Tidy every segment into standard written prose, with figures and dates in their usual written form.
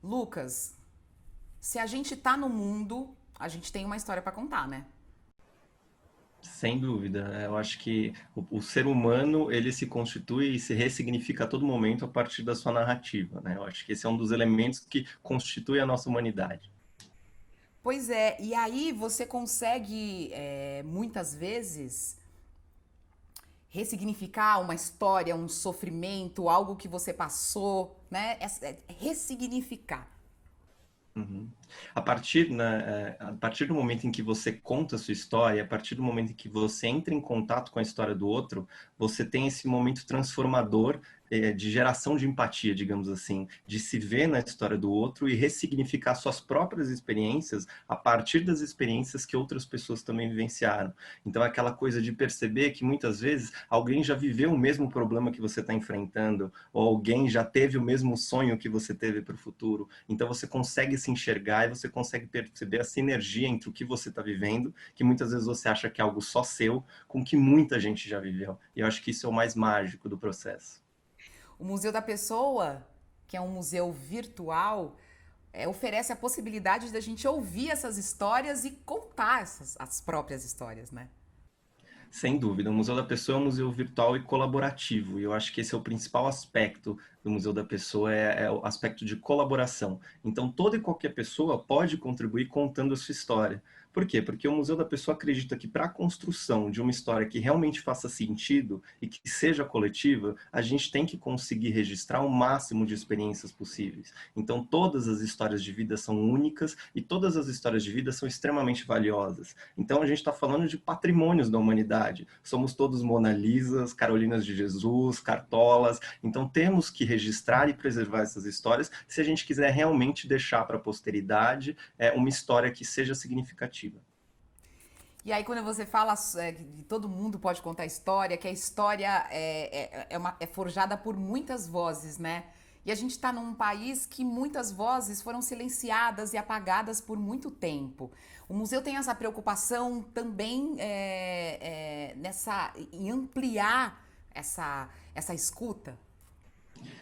Lucas, se a gente tá no mundo, a gente tem uma história pra contar, né? Sem dúvida, eu acho que o ser humano ele se constitui e se ressignifica a todo momento a partir da sua narrativa, né? Eu acho que esse é um dos elementos que constitui a nossa humanidade. Pois é, e aí você consegue, muitas vezes, ressignificar uma história, um sofrimento, algo que você passou, né? Ressignificar. Uhum. A partir do momento em que você conta a sua história, a partir do momento em que você entra em contato com a história do outro, você tem esse momento transformador, de geração de empatia, digamos assim, de se ver na história do outro e ressignificar suas próprias experiências a partir das experiências que outras pessoas também vivenciaram. Então, é aquela coisa de perceber que muitas vezes alguém já viveu o mesmo problema que você está enfrentando, ou alguém já teve o mesmo sonho que você teve para o futuro. Então você consegue se enxergar e você consegue perceber a sinergia entre o que você está vivendo, que muitas vezes você acha que é algo só seu, com o que muita gente já viveu. E eu acho que isso é o mais mágico do processo. O Museu da Pessoa, que é um museu virtual, oferece a possibilidade da gente ouvir essas histórias e contar as próprias histórias, né? Sem dúvida, o Museu da Pessoa é um museu virtual e colaborativo, e eu acho que esse é o principal aspecto do Museu da Pessoa, é o aspecto de colaboração. Então, toda e qualquer pessoa pode contribuir contando a sua história. Por quê? Porque o Museu da Pessoa acredita que para a construção de uma história que realmente faça sentido e que seja coletiva, a gente tem que conseguir registrar o máximo de experiências possíveis. Então, todas as histórias de vida são únicas e todas as histórias de vida são extremamente valiosas. Então a gente está falando de patrimônios da humanidade. Somos todos Mona Lisas, Carolinas de Jesus, Cartolas. Então temos que registrar e preservar essas histórias se a gente quiser realmente deixar para a posteridade uma história que seja significativa. E aí, quando você fala que todo mundo pode contar história, que a história é forjada por muitas vozes, né? E a gente está num país que muitas vozes foram silenciadas e apagadas por muito tempo. O museu tem essa preocupação também em ampliar essa escuta.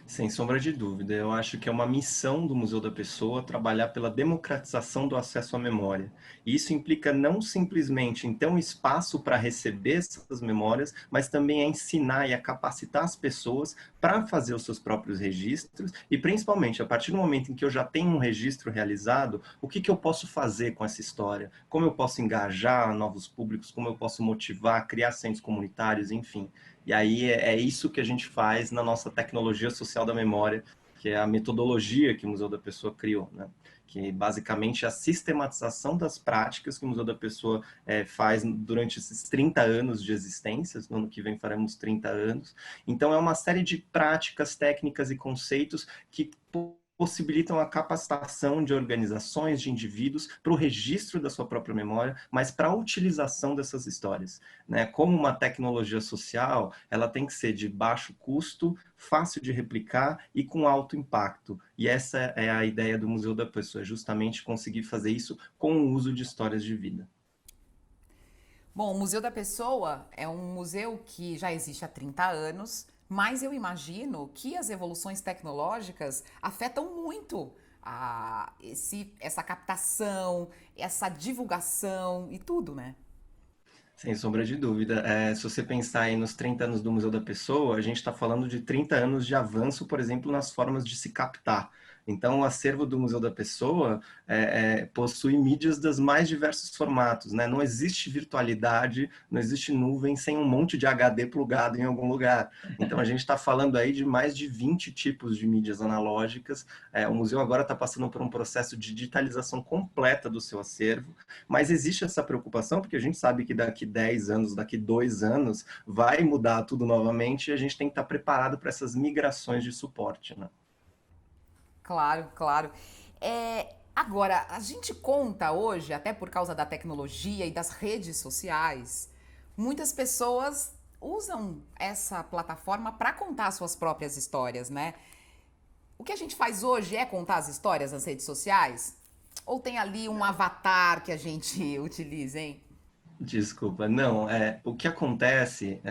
Sem sombra de dúvida, eu acho que é uma missão do Museu da Pessoa trabalhar pela democratização do acesso à memória. E isso implica não simplesmente em ter um espaço para receber essas memórias, mas também a ensinar e a capacitar as pessoas para fazer os seus próprios registros e, principalmente, a partir do momento em que eu já tenho um registro realizado, o que eu posso fazer com essa história? Como eu posso engajar novos públicos? Como eu posso motivar, criar centros comunitários, enfim. E aí é isso que a gente faz na nossa tecnologia social da memória, que é a metodologia que o Museu da Pessoa criou, né? Que basicamente é a sistematização das práticas que o Museu da Pessoa faz durante esses 30 anos de existência, no ano que vem faremos 30 anos. Então é uma série de práticas, técnicas e conceitos que possibilitam a capacitação de organizações, de indivíduos, para o registro da sua própria memória, mas para a utilização dessas histórias. Né? Como uma tecnologia social, ela tem que ser de baixo custo, fácil de replicar e com alto impacto. E essa é a ideia do Museu da Pessoa, justamente conseguir fazer isso com o uso de histórias de vida. Bom, o Museu da Pessoa é um museu que já existe há 30 anos, mas eu imagino que as evoluções tecnológicas afetam muito essa captação, essa divulgação e tudo, né? Sem sombra de dúvida. Se você pensar aí nos 30 anos do Museu da Pessoa, a gente está falando de 30 anos de avanço, por exemplo, nas formas de se captar. Então, o acervo do Museu da Pessoa possui mídias dos mais diversos formatos, né? Não existe virtualidade, não existe nuvem sem um monte de HD plugado em algum lugar. Então, a gente está falando aí de mais de 20 tipos de mídias analógicas. O museu agora está passando por um processo de digitalização completa do seu acervo, mas existe essa preocupação, porque a gente sabe que daqui 10 anos, daqui 2 anos, vai mudar tudo novamente e a gente tem que estar preparado para essas migrações de suporte, né? Claro, claro. Agora, a gente conta hoje, até por causa da tecnologia e das redes sociais, muitas pessoas usam essa plataforma para contar suas próprias histórias, né? O que a gente faz hoje é contar as histórias nas redes sociais? Ou tem ali um avatar que a gente utiliza, hein? Desculpa, não, o que acontece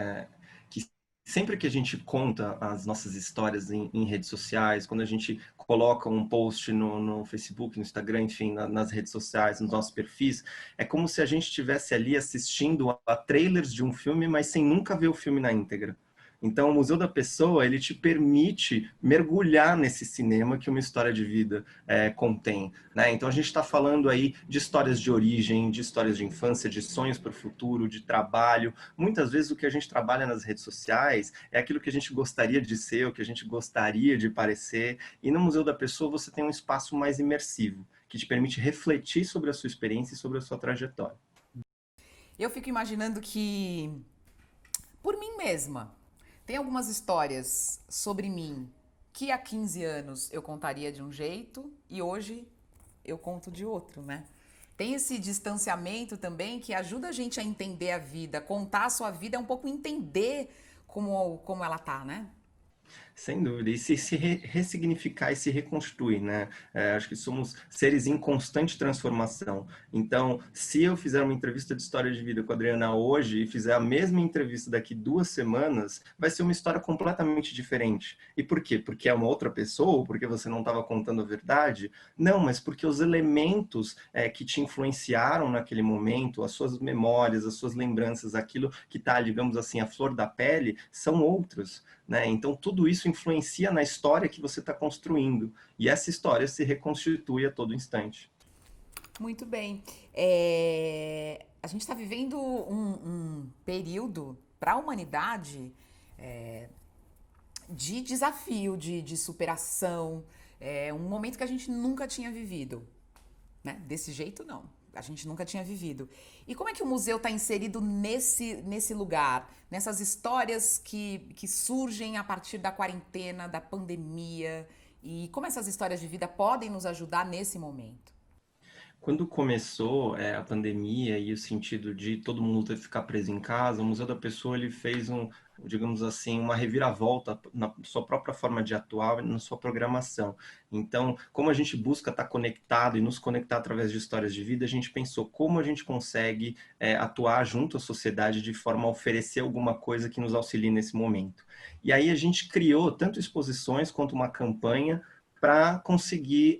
que sempre que a gente conta as nossas histórias em redes sociais, quando a gente coloca um post no Facebook, no Instagram, enfim, nas redes sociais, nos nossos perfis, é como se a gente estivesse ali assistindo a trailers de um filme, mas sem nunca ver o filme na íntegra. Então, o Museu da Pessoa, ele te permite mergulhar nesse cinema que uma história de vida contém, né? Então, a gente está falando aí de histórias de origem, de histórias de infância, de sonhos para o futuro, de trabalho. Muitas vezes o que a gente trabalha nas redes sociais é aquilo que a gente gostaria de ser, o que a gente gostaria de parecer. E no Museu da Pessoa você tem um espaço mais imersivo, que te permite refletir sobre a sua experiência e sobre a sua trajetória. Eu fico imaginando que, por mim mesma, tem algumas histórias sobre mim que há 15 anos eu contaria de um jeito e hoje eu conto de outro, né? Tem esse distanciamento também que ajuda a gente a entender a vida. Contar a sua vida é um pouco entender como ela tá, né? Sem dúvida, e ressignificar e se reconstruir, né? Acho que somos seres em constante transformação. Então, se eu fizer uma entrevista de história de vida com a Adriana hoje e fizer a mesma entrevista daqui 2 semanas, vai ser uma história completamente diferente. E por quê? Porque é uma outra pessoa? Ou porque você não estava contando a verdade? Não, mas porque os elementos que te influenciaram naquele momento, as suas memórias, as suas lembranças, aquilo que está, digamos assim, à flor da pele, são outros. Né? Então, tudo isso influencia na história que você está construindo. E essa história se reconstitui a todo instante. Muito bem. A gente está vivendo um período para a humanidade de desafio, de superação. É um momento que a gente nunca tinha vivido. Né? Desse jeito, não. A gente nunca tinha vivido. E como é que o museu está inserido nesse lugar? Nessas histórias que surgem a partir da quarentena, da pandemia? E como essas histórias de vida podem nos ajudar nesse momento? Quando começou a pandemia e o sentido de todo mundo ter que ficar preso em casa, o Museu da Pessoa ele fez digamos assim, uma reviravolta na sua própria forma de atuar e na sua programação. Então, como a gente busca estar conectado e nos conectar através de histórias de vida, a gente pensou como a gente consegue atuar junto à sociedade de forma a oferecer alguma coisa que nos auxilie nesse momento. E aí a gente criou tanto exposições quanto uma campanha para conseguir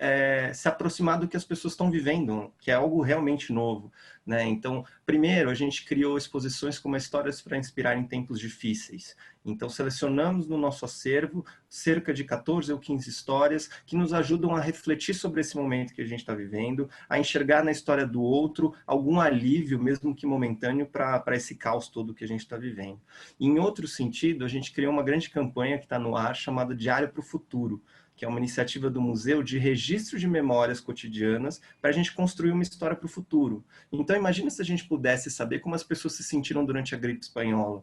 se aproximar do que as pessoas estão vivendo, que é algo realmente novo. Né? Então, primeiro, a gente criou exposições como histórias para inspirar em tempos difíceis. Então, selecionamos no nosso acervo cerca de 14 ou 15 histórias que nos ajudam a refletir sobre esse momento que a gente está vivendo, a enxergar na história do outro algum alívio, mesmo que momentâneo, para esse caos todo que a gente está vivendo. E, em outro sentido, a gente criou uma grande campanha que está no ar, chamada Diário para o Futuro, que é uma iniciativa do museu de registro de memórias cotidianas para a gente construir uma história para o futuro. Então, imagina se a gente pudesse saber como as pessoas se sentiram durante a gripe espanhola.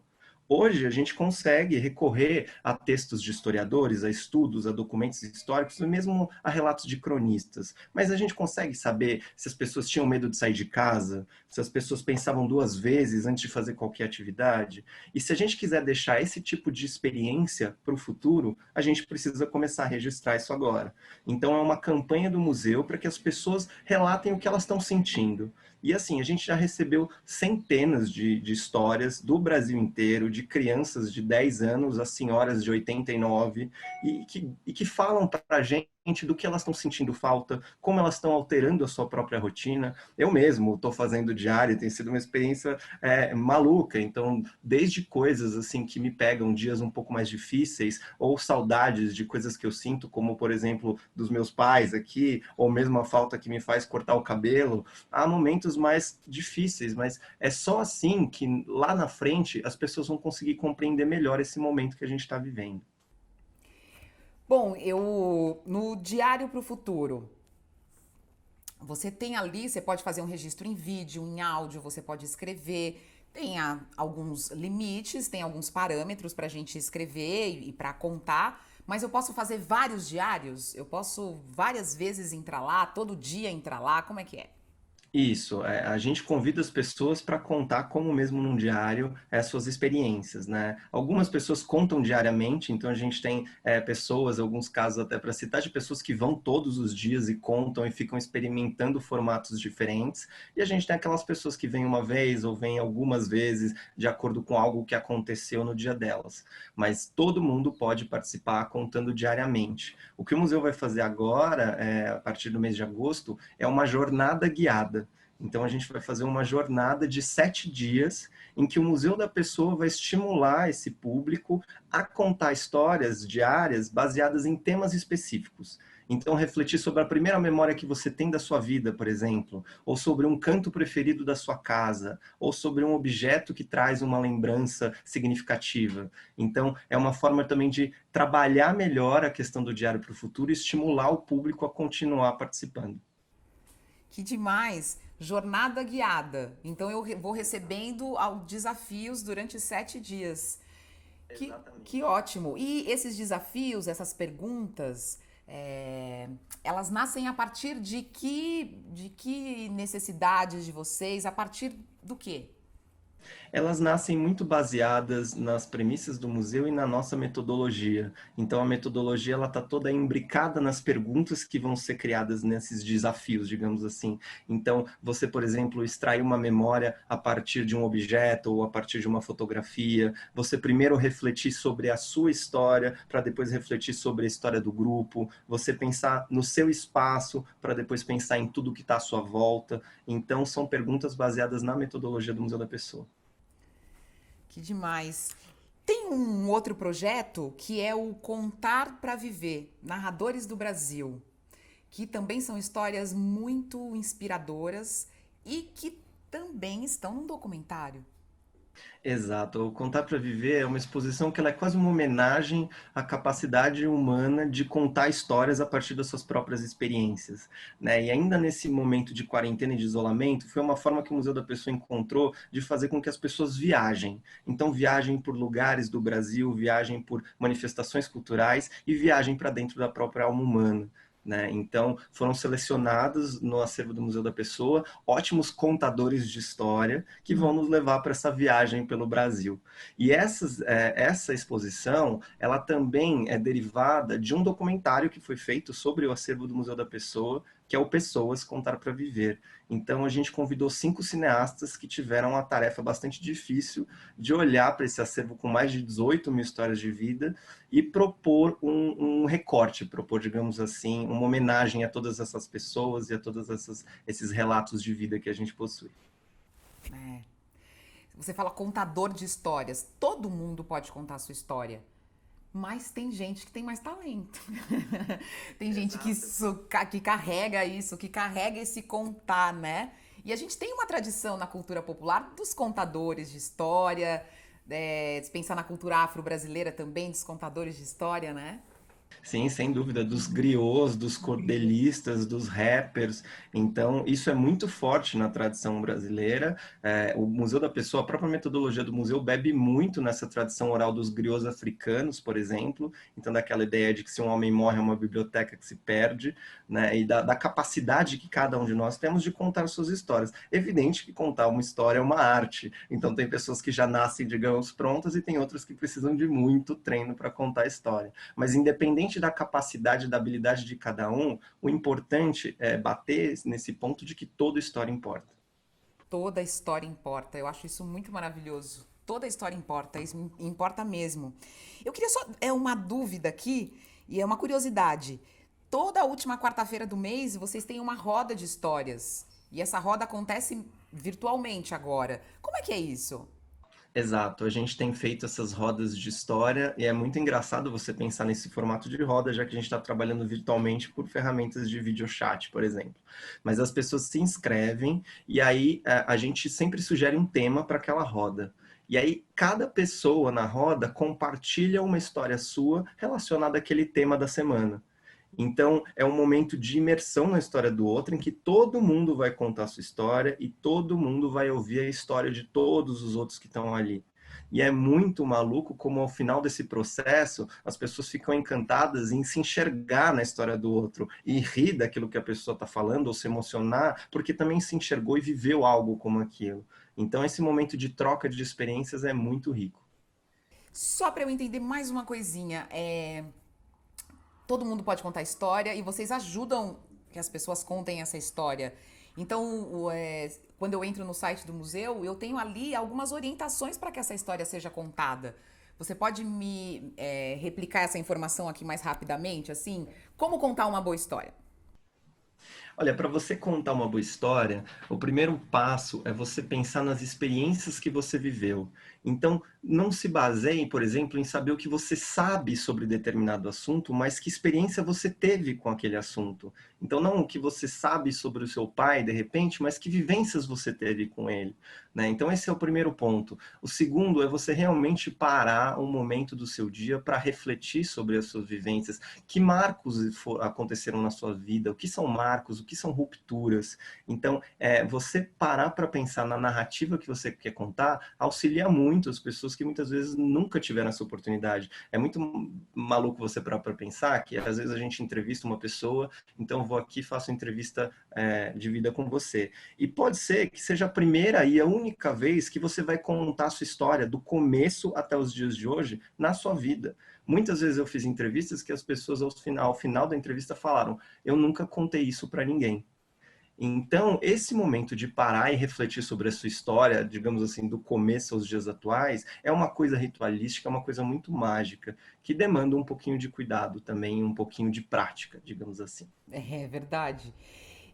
Hoje, a gente consegue recorrer a textos de historiadores, a estudos, a documentos históricos, e mesmo a relatos de cronistas. Mas a gente consegue saber se as pessoas tinham medo de sair de casa, se as pessoas pensavam 2 vezes antes de fazer qualquer atividade. E se a gente quiser deixar esse tipo de experiência para o futuro, a gente precisa começar a registrar isso agora. Então, é uma campanha do museu para que as pessoas relatem o que elas estão sentindo. E assim, a gente já recebeu centenas de histórias do Brasil inteiro, de crianças de 10 anos a senhoras de 89, e que falam para a gente do que elas estão sentindo falta, como elas estão alterando a sua própria rotina. Eu mesmo estou fazendo diário, tem sido uma experiência maluca. Então, desde coisas assim que me pegam dias um pouco mais difíceis, ou saudades de coisas que eu sinto, como, por exemplo, dos meus pais aqui, ou mesmo a falta que me faz cortar o cabelo, há momentos mais difíceis, mas é só assim que lá na frente as pessoas vão conseguir compreender melhor esse momento que a gente está vivendo. Bom, eu no Diário para o Futuro, você tem ali, você pode fazer um registro em vídeo, em áudio, você pode escrever. Tem alguns limites, tem alguns parâmetros para a gente escrever e para contar, mas eu posso fazer vários diários? Eu posso várias vezes entrar lá, todo dia entrar lá? Como é que é? Isso, a gente convida as pessoas para contar, como mesmo num diário, as suas experiências, né? Algumas pessoas contam diariamente, então a gente tem pessoas, alguns casos até para citar, de pessoas que vão todos os dias e contam e ficam experimentando formatos diferentes, e a gente tem aquelas pessoas que vêm uma vez ou vêm algumas vezes, de acordo com algo que aconteceu no dia delas. Mas todo mundo pode participar contando diariamente. O que o museu vai fazer agora, a partir do mês de agosto, é uma jornada guiada. Então, a gente vai fazer uma jornada de 7 dias em que o Museu da Pessoa vai estimular esse público a contar histórias diárias baseadas em temas específicos. Então, refletir sobre a primeira memória que você tem da sua vida, por exemplo, ou sobre um canto preferido da sua casa, ou sobre um objeto que traz uma lembrança significativa. Então, é uma forma também de trabalhar melhor a questão do diário para o futuro e estimular o público a continuar participando. Que demais! Jornada guiada. Então eu vou recebendo desafios durante 7 dias. Que Exatamente. ótimo! E esses desafios, essas perguntas, elas nascem a partir de que necessidades de vocês? A partir do quê? Elas nascem muito baseadas nas premissas do museu e na nossa metodologia. Então, a metodologia ela está toda imbricada nas perguntas que vão ser criadas nesses desafios, digamos assim. Então, você, por exemplo, extrai uma memória a partir de um objeto ou a partir de uma fotografia. Você primeiro refletir sobre a sua história, para depois refletir sobre a história do grupo. Você pensar no seu espaço, para depois pensar em tudo que está à sua volta. Então, são perguntas baseadas na metodologia do Museu da Pessoa. Que demais! Tem um outro projeto que é o Contar para Viver, Narradores do Brasil, que também são histórias muito inspiradoras e que também estão num documentário. Exato. O Contar para Viver é uma exposição que ela é quase uma homenagem à capacidade humana de contar histórias a partir das suas próprias experiências, né? E ainda nesse momento de quarentena e de isolamento, foi uma forma que o Museu da Pessoa encontrou de fazer com que as pessoas viajem. Então, viajem por lugares do Brasil, viajem por manifestações culturais e viajem para dentro da própria alma humana. Né? Então, foram selecionados no acervo do Museu da Pessoa ótimos contadores de história que vão nos levar para essa viagem pelo Brasil. E essa exposição, ela também é derivada de um documentário que foi feito sobre o acervo do Museu da Pessoa, que é o Pessoas Contar para Viver. Então, a gente convidou 5 cineastas que tiveram uma tarefa bastante difícil de olhar para esse acervo com mais de 18 mil histórias de vida e propor um recorte, propor, digamos assim, uma homenagem a todas essas pessoas e a todos esses relatos de vida que a gente possui. É. Você fala contador de histórias. Todo mundo pode contar a sua história. Mas tem gente que tem mais talento. Tem gente que, Exato. isso, que carrega isso, que carrega esse contar, né? E a gente tem uma tradição na cultura popular dos contadores de história, se pensar na cultura afro-brasileira também, dos contadores de história, né? Sim, sem dúvida, dos griots, dos cordelistas, dos rappers. Então, isso é muito forte na tradição brasileira. O Museu da Pessoa, a própria metodologia do museu bebe muito nessa tradição oral dos griots africanos, por exemplo. Então, daquela ideia de que se um homem morre é uma biblioteca que se perde, né? E da capacidade que cada um de nós temos de contar suas histórias. Evidente que contar uma história é uma arte. Então, tem pessoas que já nascem, digamos, prontas e tem outras que precisam de muito treino para contar a história. Mas independente da capacidade e da habilidade de cada um, o importante é bater nesse ponto de que toda história importa. Toda história importa. Eu acho isso muito maravilhoso. Toda história importa, isso importa mesmo. Eu queria só uma dúvida aqui e é uma curiosidade. Toda última quarta-feira do mês vocês têm uma roda de histórias e essa roda acontece virtualmente agora. Como é que é isso? Exato, a gente tem feito essas rodas de história e é muito engraçado você pensar nesse formato de roda, já que a gente está trabalhando virtualmente por ferramentas de videochat, por exemplo. Mas as pessoas se inscrevem e aí a gente sempre sugere um tema para aquela roda. E aí cada pessoa na roda compartilha uma história sua relacionada àquele tema da semana. Então, é um momento de imersão na história do outro, em que todo mundo vai contar a sua história e todo mundo vai ouvir a história de todos os outros que estão ali. E é muito maluco como ao final desse processo as pessoas ficam encantadas em se enxergar na história do outro e rir daquilo que a pessoa está falando ou se emocionar porque também se enxergou e viveu algo como aquilo. Então esse momento de troca de experiências é muito rico. Só para eu entender mais uma coisinha, todo mundo pode contar história e vocês ajudam que as pessoas contem essa história. Então, quando eu entro no site do museu, eu tenho ali algumas orientações para que essa história seja contada. Você pode me replicar essa informação aqui mais rapidamente, assim? Como contar uma boa história? Olha, para você contar uma boa história, o primeiro passo é você pensar nas experiências que você viveu. Então, não se baseie, por exemplo, em saber o que você sabe sobre determinado assunto, mas que experiência você teve com aquele assunto. Então, não o que você sabe sobre o seu pai, de repente, mas que vivências você teve com ele, né? Então, esse é o primeiro ponto. O segundo é você realmente parar um momento do seu dia para refletir sobre as suas vivências. Que marcos aconteceram na sua vida? O que são marcos? O que são rupturas? Então, você parar para pensar na narrativa que você quer contar auxilia muito as pessoas que muitas vezes nunca tiveram essa oportunidade. É muito maluco você parar para pensar que às vezes a gente entrevista uma pessoa, então eu vou aqui e faço entrevista de vida com você. E pode ser que seja a primeira e a única vez que você vai contar a sua história do começo até os dias de hoje na sua vida. Muitas vezes eu fiz entrevistas que as pessoas ao final da entrevista falaram: eu nunca contei isso para ninguém. Então, esse momento de parar e refletir sobre a sua história, digamos assim, do começo aos dias atuais, é uma coisa ritualística, é uma coisa muito mágica, que demanda um pouquinho de cuidado também, um pouquinho de prática, digamos assim. É verdade.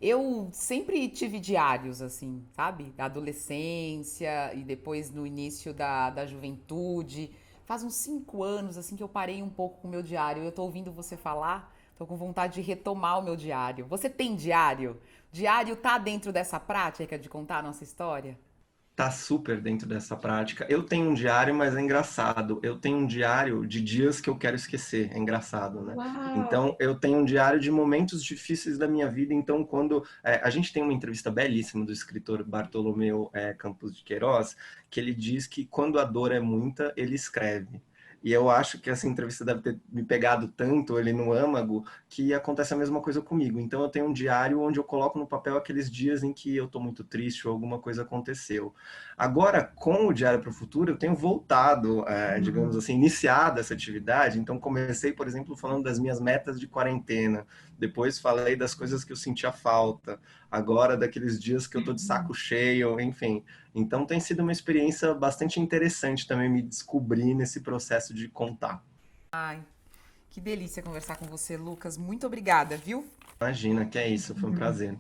Eu sempre tive diários, assim, sabe? Da adolescência e depois no início da juventude. Faz uns 5 anos, assim, que eu parei um pouco com o meu diário. Eu tô ouvindo você falar, tô com vontade de retomar o meu diário. Você tem diário? Diário tá dentro dessa prática de contar a nossa história? Tá super dentro dessa prática. Eu tenho um diário, mas é engraçado. Eu tenho um diário de dias que eu quero esquecer. É engraçado, né? Uau! Então, eu tenho um diário de momentos difíceis da minha vida. Então, quando a gente tem uma entrevista belíssima do escritor Bartolomeu Campos de Queiroz, que ele diz que quando a dor é muita, ele escreve. E eu acho que essa entrevista deve ter me pegado tanto ele no âmago que acontece a mesma coisa comigo. Então eu tenho um diário onde eu coloco no papel aqueles dias em que eu estou muito triste ou alguma coisa aconteceu. Agora, com o Diário para o Futuro, eu tenho voltado, digamos assim, iniciado essa atividade. Então comecei, por exemplo, falando das minhas metas de quarentena. Depois falei das coisas que eu sentia falta. Agora, daqueles dias que eu estou de saco cheio, enfim. Então tem sido uma experiência bastante interessante também me descobrir nesse processo de contar. Ai, que delícia conversar com você, Lucas. Muito obrigada, viu? Imagina, que é isso, foi um prazer.